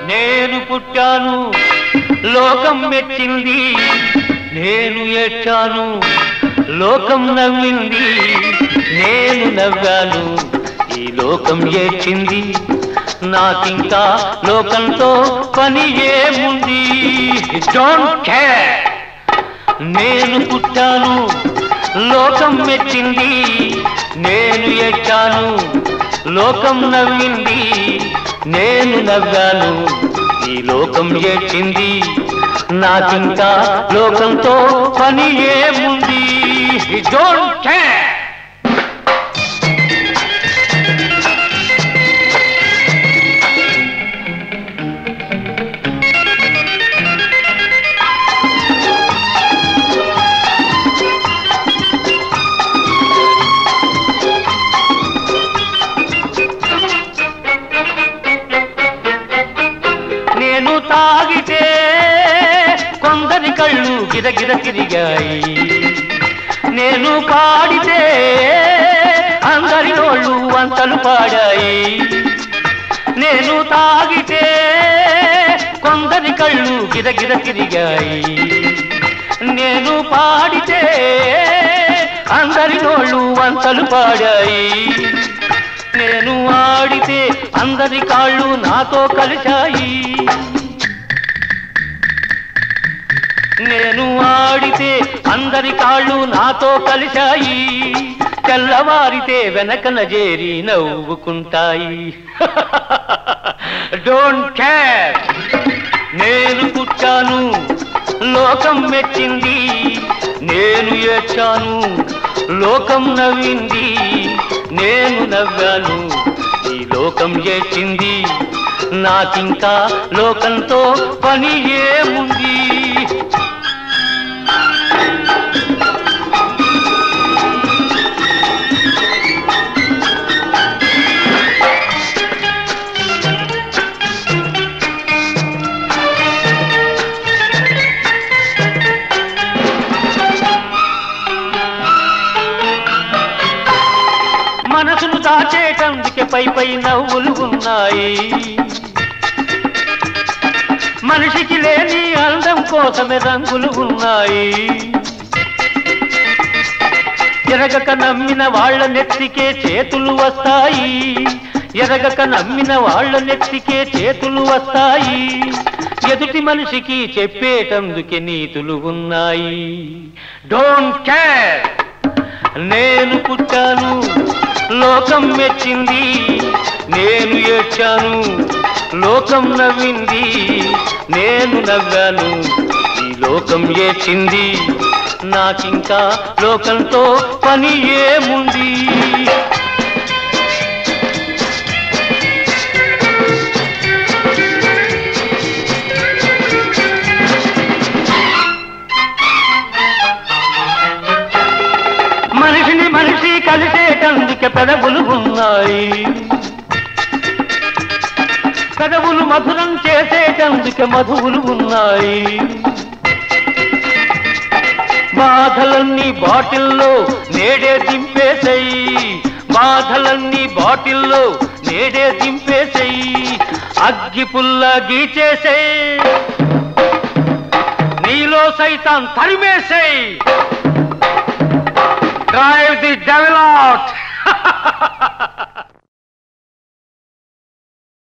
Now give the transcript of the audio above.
నేను పుట్టాను లోకం మెచ్చింది, నేను ఏడ్చాను లోకం నవ్వింది, నేను నవ్వాను ఈ లోకం ఏడ్చింది, నాకింకా లోకంతో పని ఏముంది. Don't care. నేను పుట్టాను లోకం మెచ్చింది, నేను ఏడ్చాను లోకం నవ్వింది, నేను నవ్వాను ఈ లోకం ఏడ్చింది, నాకింకా లోకంతో పని ఏముంది. Don't care. నేను తాగితే కొందరి కళ్ళు గిరగిర తిరిగాయి, నేను పాడితే అందరి నోళ్ళు వంతలు పాడాయి. నేను తాగితే కొందరి కళ్ళు గిరగిర తిరిగాయి, నేను పాడితే అందరి నోళ్ళు వంతలు పాడాయి. నేను ఆడితే అందరి కాళ్ళు నాతో కలిశాయి, నేను ఆడితే అందరి కాళ్ళు నాతో కలిశాయి, తెల్లవారితే వెనకన చేరి నవ్వుకుంటాయి. Don't care. నేను పుట్టాను లోకం మెచ్చింది, నేను ఏడ్చాను లోకం నవ్వింది, నేను నవ్వాను ఈ లోకం ఏడ్చింది, నాకింకా లోకంతో పని ఏముంది. మనసును దాచేటందుకే పై పై నవ్వులు ఉన్నాయి, మనిషికి లేని అందం కోసమే రంగులు ఉన్నాయి. ఎరగక నమ్మిన వాళ్ళ నెత్తికే చేతులు వస్తాయి, ఎరగక నమ్మిన వాళ్ళ నెత్తికే చేతులు వస్తాయి. ఎదుటి మనిషికి చెప్పేటందుకే నీతులు ఉన్నాయి. Don't care. నేను పుట్టాను లోకం మెచ్చింది, నేను ఏడ్చాను లోకం నవ్వింది, నేను నవ్వాను ఈ లోకం ఏడ్చింది, నాకింకా లోకంతో పని ఏముంది. మనిషిని మనిషి కలిసేటందుకే పెదవులు ఉన్నాయి, పెదవులు మధురం చేసేటందుకే మధువులు ఉన్నాయి. బాధలన్నీ బాటిల్లో నేడే దింపేసేయి, బాధలన్నీ బాటిల్లో నేడే దింపేసేయి, అగ్గి పుల్ల గీచేసేయి, నీలో సైతాన్ తరిమేసేయి. Drive the devil out!